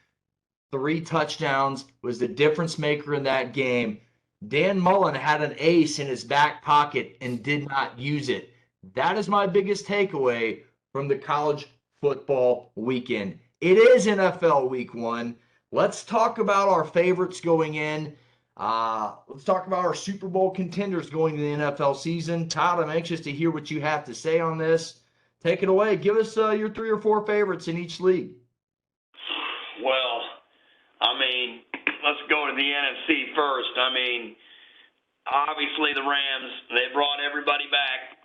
3 touchdowns, was the difference maker in that game. Dan Mullen had an ace in his back pocket and did not use it. That is my biggest takeaway from the college football weekend. It is NFL week 1. Let's talk about our favorites going in. Let's talk about our Super Bowl contenders going into the NFL season. Todd, I'm anxious to hear what you have to say on this. Take it away. Give us your 3 or 4 favorites in each league. Well, let's go to the NFC first. Obviously the Rams, they brought everybody back,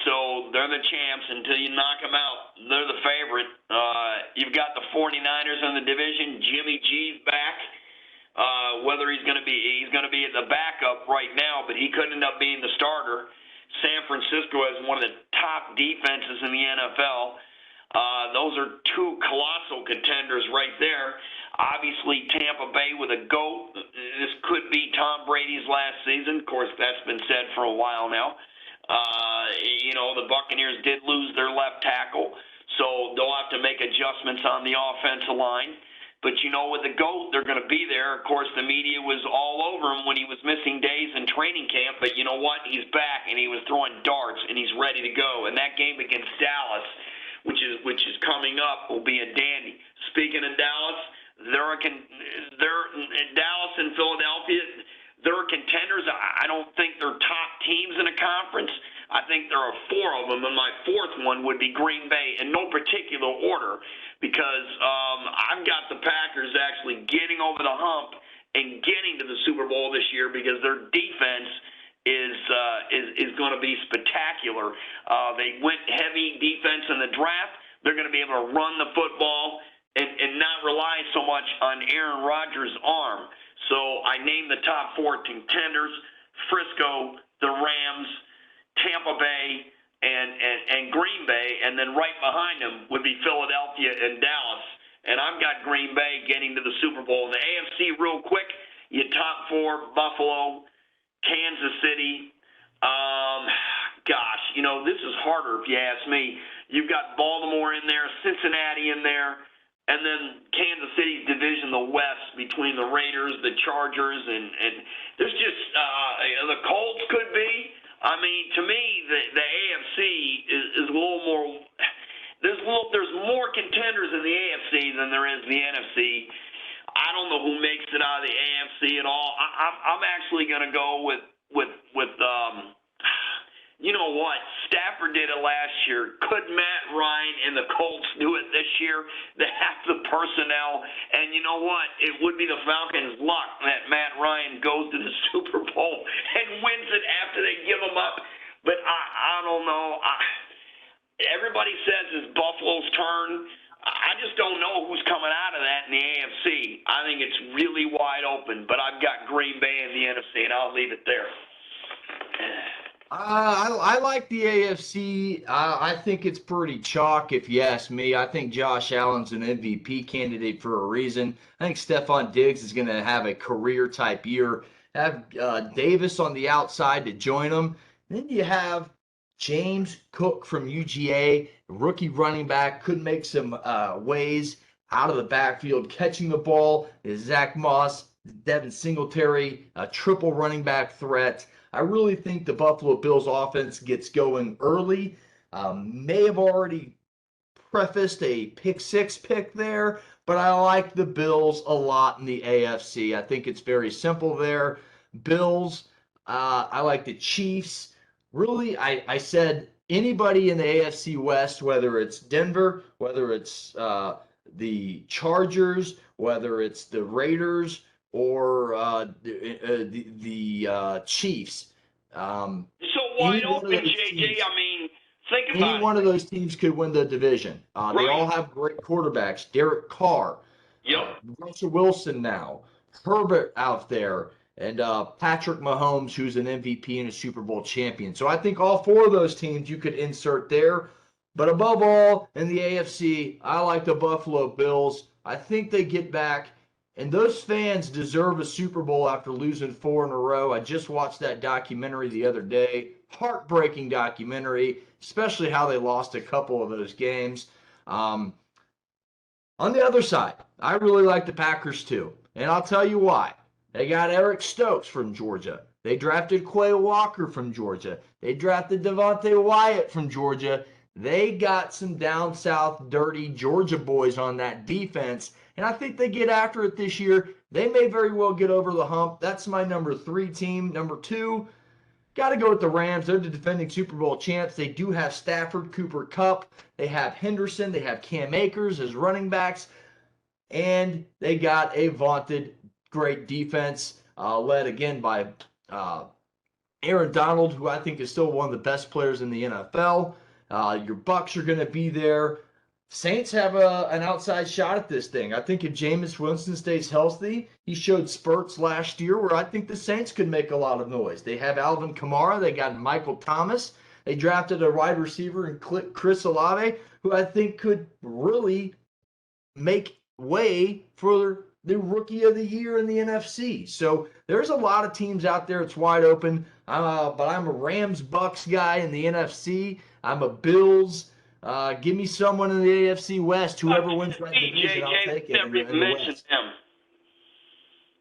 so they're the champs until you knock them out. They're the favorite. You've got the 49ers in the division. Jimmy G's back. Whether he's going to be the backup right now, but he could end up being the starter. San Francisco has one of the top defenses in the NFL. Those are 2 colossal contenders right there. Obviously, Tampa Bay with a GOAT. This could be Tom Brady's last season. Of course, that's been said for a while now. The Buccaneers did lose their left tackle, so they'll have to make adjustments on the offensive line. But, with the GOAT, they're going to be there. Of course, the media was all over him when he was missing days in training camp. But you know what? He's back, and he was throwing darts, and he's ready to go. And that game against Dallas, which is coming up, will be a dandy. Speaking of Dallas, Dallas and Philadelphia, they're contenders. I don't think they're top teams in a conference. I think there are 4 of them, and my 4th one would be Green Bay in no particular order, because I've got the Packers actually getting over the hump and getting to the Super Bowl this year, because their defense is going to be spectacular. They went heavy defense in the draft. They're going to be able to run the football and not rely so much on Aaron Rodgers' arm. So I named the top 4 contenders: Frisco, the Rams, Tampa Bay, and Green Bay, and then right behind them would be Philadelphia and Dallas. And I've got Green Bay getting to the Super Bowl. In the AFC, real quick, you top 4: Buffalo, Kansas City. This is harder if you ask me. You've got Baltimore in there, Cincinnati in there, and then Kansas City's division, the West, between the Raiders, the Chargers, and there's just the Colts could be. To me, the AFC is a little more. There's more contenders in the AFC than there is the NFC. I don't know who makes it out of the AFC at all. I'm actually going to go with you know what? Stafford did it last year. Could Matt Ryan and the Colts do it this year? They have the personnel. And you know what? It would be the Falcons' luck that Matt Ryan goes to the Super Bowl and wins it after they give him up. But I don't know. Everybody says it's Buffalo's turn. I just don't know who's coming out of that in the AFC. I think it's really wide open. But I've got Green Bay in the NFC, and I'll leave it there. I like the AFC. I think it's pretty chalk, if you ask me. I think Josh Allen's an MVP candidate for a reason. I think Stephon Diggs is going to have a career-type year. Have Davis on the outside to join him. Then you have James Cook from UGA, rookie running back, could make some ways out of the backfield, catching the ball. Is Zach Moss, Devin Singletary, a triple running back threat. I really think the Buffalo Bills offense gets going early. May have already prefaced a pick six pick there, but I like the Bills a lot in the AFC. I think it's very simple there. Bills, I like the Chiefs. Really, I said anybody in the AFC West, whether it's Denver, whether it's the Chargers, whether it's the Raiders or the Chiefs. So wide open, JJ. I mean, think about any one of those teams could win the division. They Right. all have great quarterbacks. Derek Carr, Yep. Russell Wilson now, Herbert out there, and Patrick Mahomes, who's an MVP and a Super Bowl champion. So I think all four of those teams you could insert there. But above all, in the AFC, I like the Buffalo Bills. I think they get back. And those fans deserve a Super Bowl after losing 4 in a row. I just watched that documentary the other day. Heartbreaking documentary, especially how they lost a couple of those games. On the other side, I really like the Packers too. And I'll tell you why. They got Eric Stokes from Georgia. They drafted Quay Walker from Georgia. They drafted Devontae Wyatt from Georgia. They got some down south dirty Georgia boys on that defense. And I think they get after it this year. They may very well get over the hump. That's my number 3 team. Number 2, got to go with the Rams. They're the defending Super Bowl champs. They do have Stafford, Cooper Kupp. They have Henderson. They have Cam Akers as running backs. And they got a vaunted great defense led again by Aaron Donald, who I think is still one of the best players in the NFL. Your Bucks are going to be there. Saints have an outside shot at this thing. I think if Jameis Winston stays healthy, he showed spurts last year where I think the Saints could make a lot of noise. They have Alvin Kamara. They got Michael Thomas. They drafted a wide receiver in Chris Olave, who I think could really make way for the rookie of the year in the NFC. So there's a lot of teams out there. It's wide open. But I'm a Rams-Bucks guy in the NFC. I'm a Bills. Give me someone in the AFC West. Whoever wins that division, I'll take it. Never mentioned them.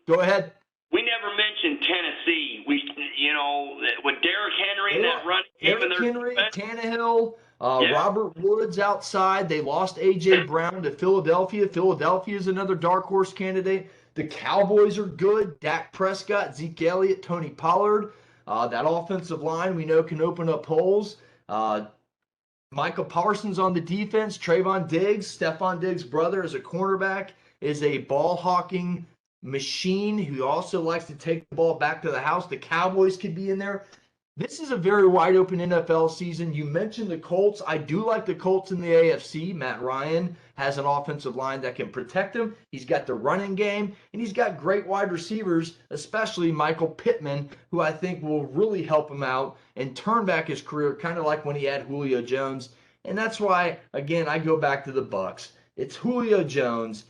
Go ahead. We never mentioned Tennessee. With Derrick Henry and that running game and Derrick their Henry, defense. Tannehill, Robert Woods outside. They lost A.J. Brown to Philadelphia. Philadelphia is another dark horse candidate. The Cowboys are good. Dak Prescott, Zeke Elliott, Tony Pollard. That offensive line we know can open up holes. Michael Parsons on the defense. Trayvon Diggs, Stephon Diggs' brother, as a cornerback, is a ball-hawking machine who also likes to take the ball back to the house. The Cowboys could be in there. This is a very wide-open NFL season. You mentioned the Colts. I do like the Colts in the AFC. Matt Ryan has an offensive line that can protect him. He's got the running game, and he's got great wide receivers, especially Michael Pittman, who I think will really help him out and turn back his career, kind of like when he had Julio Jones. And that's why, again, I go back to the Bucs. It's Julio Jones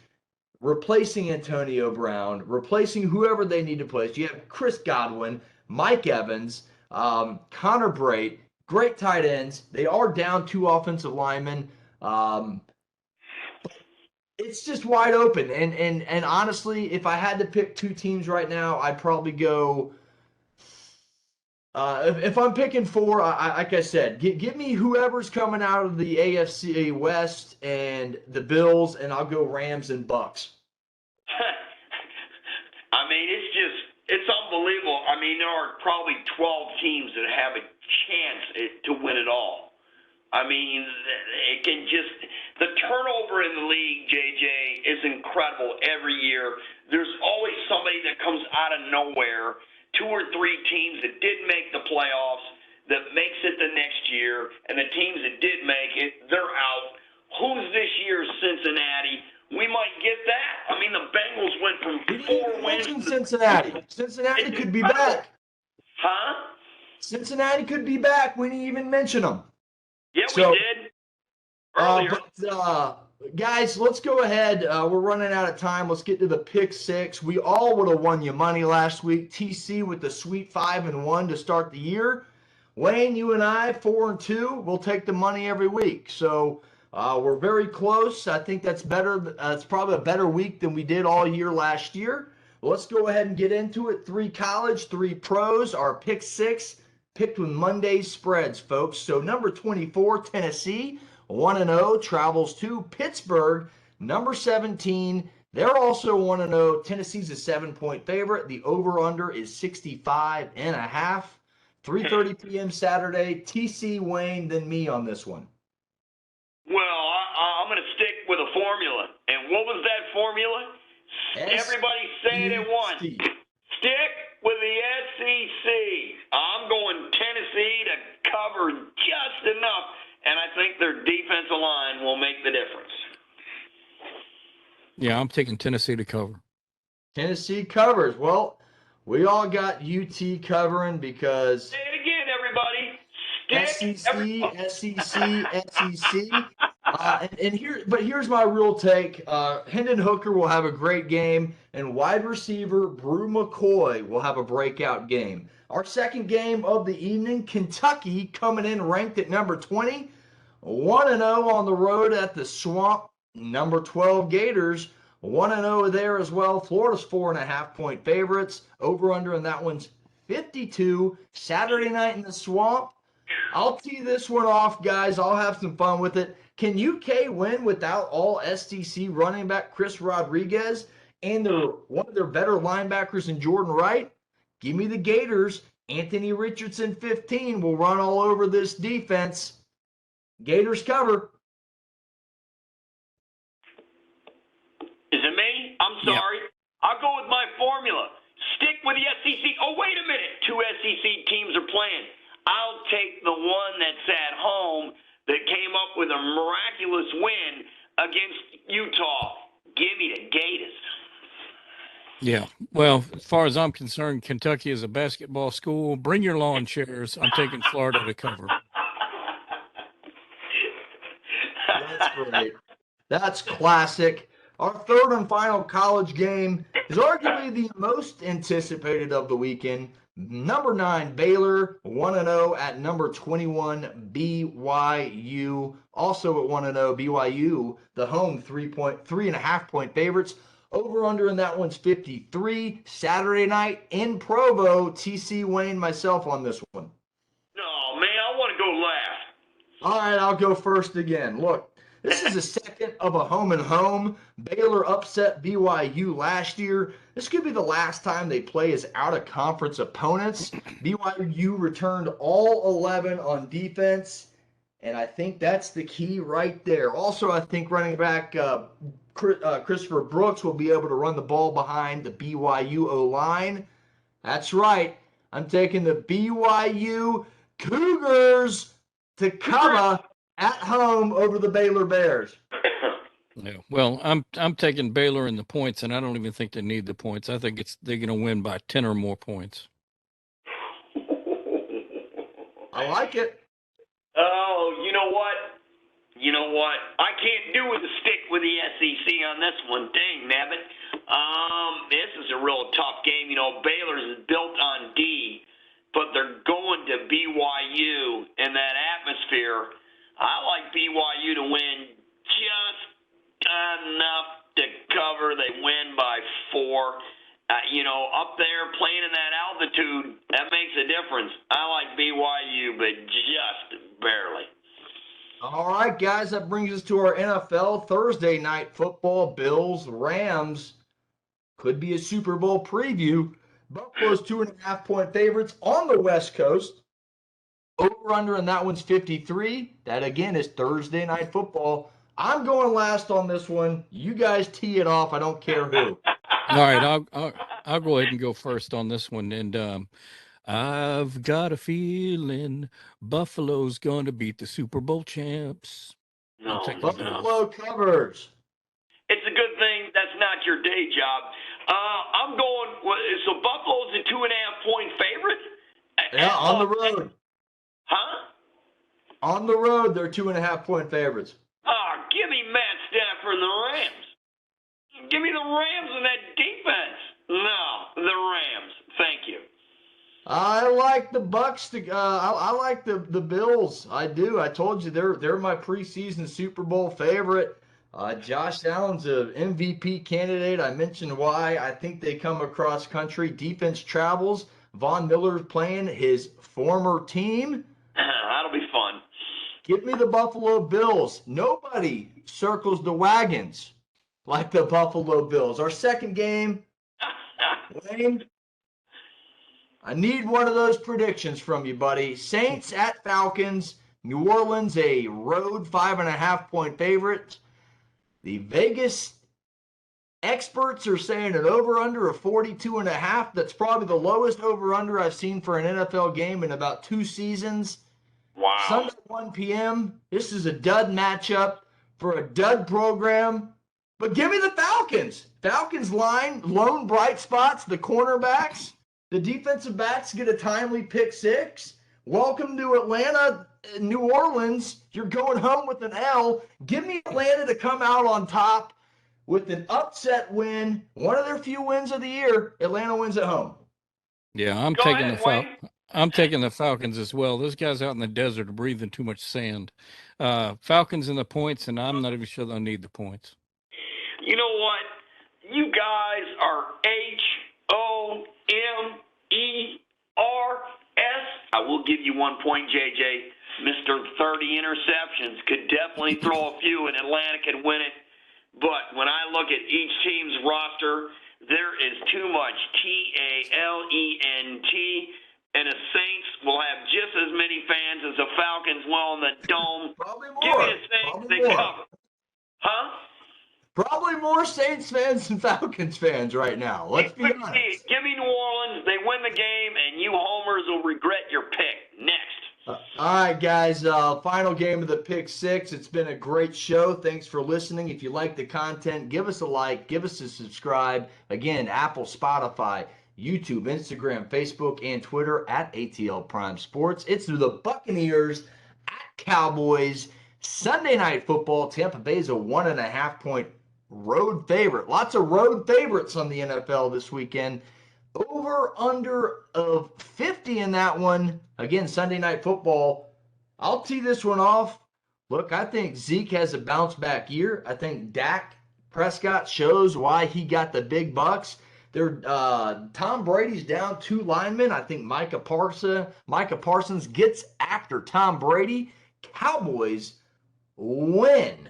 replacing Antonio Brown, replacing whoever they need to place. You have Chris Godwin, Mike Evans, Connor Brait, great tight ends. They are down 2 offensive linemen. It's just wide open. And honestly, if I had to pick 2 teams right now, I'd probably go. If I'm picking 4, like I said, give me whoever's coming out of the AFC West and the Bills, and I'll go Rams and Bucks. I mean, it's unbelievable. I mean, there are probably 12 teams that have a chance to win it all. I mean, it can just – the turnover in the league, JJ, is incredible every year. There's always somebody that comes out of nowhere, 2 or 3 teams that didn't make the playoffs that makes it the next year, and the teams that did make it, they're out. Who's this year's Cincinnati? We might get that. I mean, the Bengals went from 4 wins to Cincinnati. Cincinnati could be back. Huh? Cincinnati could be back. We didn't even mention them. Yeah, we did. Earlier. Guys, let's go ahead. We're running out of time. Let's get to the pick 6. We all would have won you money last week. TC with the sweet 5-1 to start the year. Wayne, you and I, 4-2, we'll take the money every week. So we're very close. I think that's better. It's probably a better week than we did all year last year. Let's go ahead and get into it. 3 college, 3 pros. Our pick 6 picked with Monday's spreads, folks. So number 24, Tennessee, 1-0, travels to Pittsburgh. Number 17, they're also 1-0. Tennessee's a 7-point favorite. The over-under is 65.5. 3:30 p.m. Saturday. TC, Wayne, then me on this one. Well, I'm going to stick with a formula. And what was that formula? Everybody say it at once. Stick with the SEC. I'm going Tennessee to cover just enough, and I think their defensive line will make the difference. Yeah, I'm taking Tennessee to cover. Tennessee covers. Well, we all got UT covering because Say it again, everybody. SEC. Here's my real take. Hendon Hooker will have a great game, and wide receiver Brew McCoy will have a breakout game. Our second game of the evening, Kentucky coming in ranked at number 20, 1-0 on the road at the Swamp. Number 12 Gators, 1-0 there as well. Florida's 4.5-point favorites. Over under, and that one's 52. Saturday night in the Swamp. I'll tee this one off, guys. I'll have some fun with it. Can UK win without all SEC running back Chris Rodriguez and one of their better linebackers in Jordan Wright? Give me the Gators. Anthony Richardson, 15, will run all over this defense. Gators cover. Is it me? I'm sorry. Yeah. I'll go with my formula. Stick with the SEC. Oh, wait a minute. 2 SEC teams are playing. I'll take the one that's at home that came up with a miraculous win against Utah. Give me the Gators. Yeah. Well, as far as I'm concerned, Kentucky is a basketball school. Bring your lawn chairs. I'm taking Florida to cover. That's great. That's classic. Our third and final college game is arguably the most anticipated of the weekend. Number 9, Baylor, 1-0 at number 21, BYU. Also at 1-0, BYU, the home 3.5-point favorites. Over under, and that one's 53. Saturday night in Provo. TC, Wayne, myself on this one. No, man, I want to go last. All right, I'll go first again. Look. This is the second of a home and home. Baylor upset BYU last year. This could be the last time they play as out-of-conference opponents. BYU returned all 11 on defense, and I think that's the key right there. Also, I think running back Christopher Brooks will be able to run the ball behind the BYU O-line. That's right. I'm taking the BYU Cougars to cover at home over the Baylor Bears. Yeah. Well, I'm taking Baylor in the points, and I don't even think they need the points. I think they're going to win by 10 or more points. I like it. Oh, you know what? I can't do with the stick with the SEC on this one. Dang, nabbit. This is a real tough game. Baylor's built on D, but they're going to BYU in that atmosphere. I like BYU to win just enough to cover. They win by 4. Up there playing in that altitude, that makes a difference. I like BYU, but just barely. All right, guys, that brings us to our NFL Thursday night football. Bills, Rams. Could be a Super Bowl preview. Buffalo's 2.5-point favorites on the West Coast. Over under, and that one's 53. That again is Thursday night football. I'm going last on this one. You guys tee it off. I don't care who. All right, I'll go ahead and go first on this one. And I've got a feeling Buffalo's going to beat the Super Bowl champs. No, Buffalo covers. It's a good thing that's not your day job. I'm going. So Buffalo's a 2.5-point favorite. Yeah, on the road. Huh? On the road, they're 2.5-point favorites. Oh, give me Matt Stafford and the Rams. Give me the Rams and that defense. No, the Rams. Thank you. I like the Bucks. I like the Bills. I do. I told you they're my preseason Super Bowl favorite. Josh Allen's a MVP candidate. I mentioned why. I think they come across country. Defense travels. Von Miller's playing his former team. That'll be fun. Give me the Buffalo Bills. Nobody circles the wagons like the Buffalo Bills. Our second game, Wayne, I need one of those predictions from you, buddy. Saints at Falcons. New Orleans, a road 5.5-point favorite. The Vegas experts are saying an over-under of 42.5. That's probably the lowest over-under I've seen for an NFL game in about 2 seasons. Wow. Sunday, 1 p.m. This is a dud matchup for a dud program. But give me the Falcons. Falcons line, lone bright spots, the cornerbacks. The defensive backs get a timely pick 6. Welcome to Atlanta, New Orleans. You're going home with an L. Give me Atlanta to come out on top with an upset win. One of their few wins of the year. Atlanta wins at home. Yeah, I'm taking the Falcons as well. Those guys out in the desert are breathing too much sand. Falcons in the points, and I'm not even sure they'll need the points. You know what? You guys are HOMERS. I will give you 1 point, JJ. Mr. 30 interceptions could definitely throw a few, and Atlanta could win it. But when I look at each team's roster, there is too much TALENT, and the Saints will have just as many fans as the Falcons will in the Dome. Probably more. Give me the Saints. Probably They more. cover. Huh? Probably more Saints fans than Falcons fans right now. Let's be honest. Give me New Orleans. They win the game, and you homers will regret your pick. Next. All right, guys. Final game of the Pick 6. It's been a great show. Thanks for listening. If you like the content, give us a like. Give us a subscribe. Again, Apple, Spotify, YouTube, Instagram, Facebook, and Twitter at ATL Prime Sports. It's the Buccaneers at Cowboys. Sunday Night Football. Tampa Bay is a 1.5-point road favorite. Lots of road favorites on the NFL this weekend. Over under of 50 in that one. Again, Sunday Night Football. I'll tee this one off. Look, I think Zeke has a bounce back year. I think Dak Prescott shows why he got the big bucks. Tom Brady's down 2 linemen. I think Micah Parsons gets after Tom Brady. Cowboys win.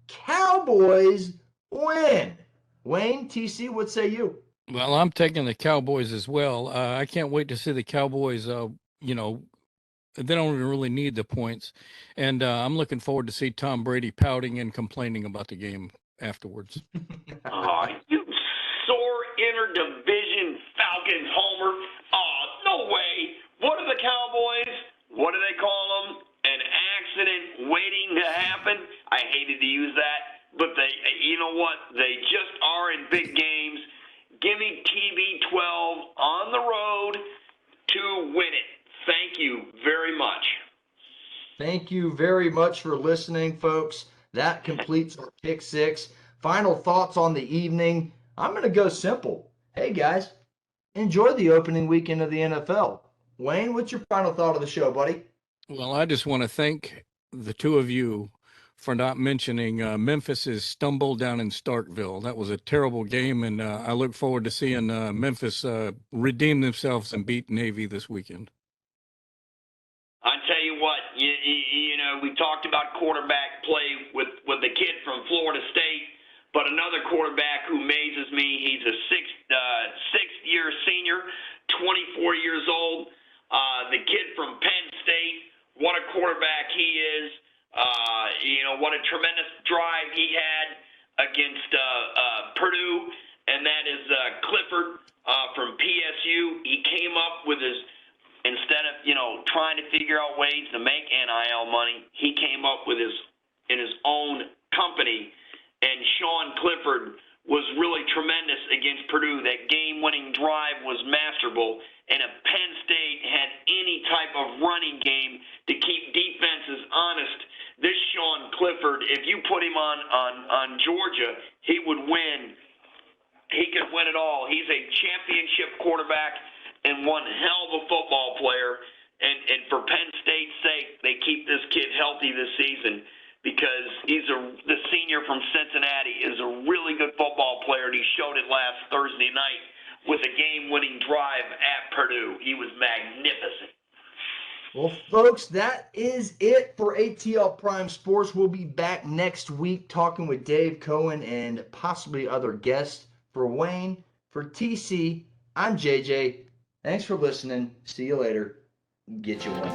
Cowboys win. Wayne, TC, what say you? Well, I'm taking the Cowboys as well. I can't wait to see the Cowboys. They don't even really need the points. And I'm looking forward to see Tom Brady pouting and complaining about the game afterwards. You sore interdivision Falcons homer. No way. What are the Cowboys? What do they call them? An accident waiting to happen? I hated to use that, but you know what? They just are in big games. Give me TB12 on the road to win it. Thank you very much. Thank you very much for listening, folks. That completes our Pick 6. Final thoughts on the evening. I'm going to go simple. Hey, guys, enjoy the opening weekend of the NFL. Wayne, what's your final thought of the show, buddy? Well, I just want to thank the two of you for not mentioning Memphis's stumble down in Starkville. That was a terrible game, and I look forward to seeing Memphis redeem themselves and beat Navy this weekend. I tell you what, we talked about quarterback play with the kid from Florida State, but another quarterback who amazes me, he's a sixth-year senior, 24 years old. The kid from Penn State, what a quarterback he is. What a tremendous drive he had against Purdue, and that is Clifford from PSU. He came up with instead of trying to figure out ways to make NIL money, he came up with in his own company, and Sean Clifford was really tremendous against Purdue. That game-winning drive was masterful, and if Penn State had any type of running game to keep defenses honest, this Sean Clifford, if you put him on Georgia, he would win. He could win it all. He's a championship quarterback, and one hell of a football player. And for Penn State's sake, they keep this kid healthy this season because the senior from Cincinnati is a really good football player, and he showed it last Thursday night with a game-winning drive at Purdue. He was magnificent. Well, folks, that is it for ATL Prime Sports. We'll be back next week talking with Dave Cohen and possibly other guests. For Wayne, for TC, I'm JJ. Thanks for listening. See you later. Get you one.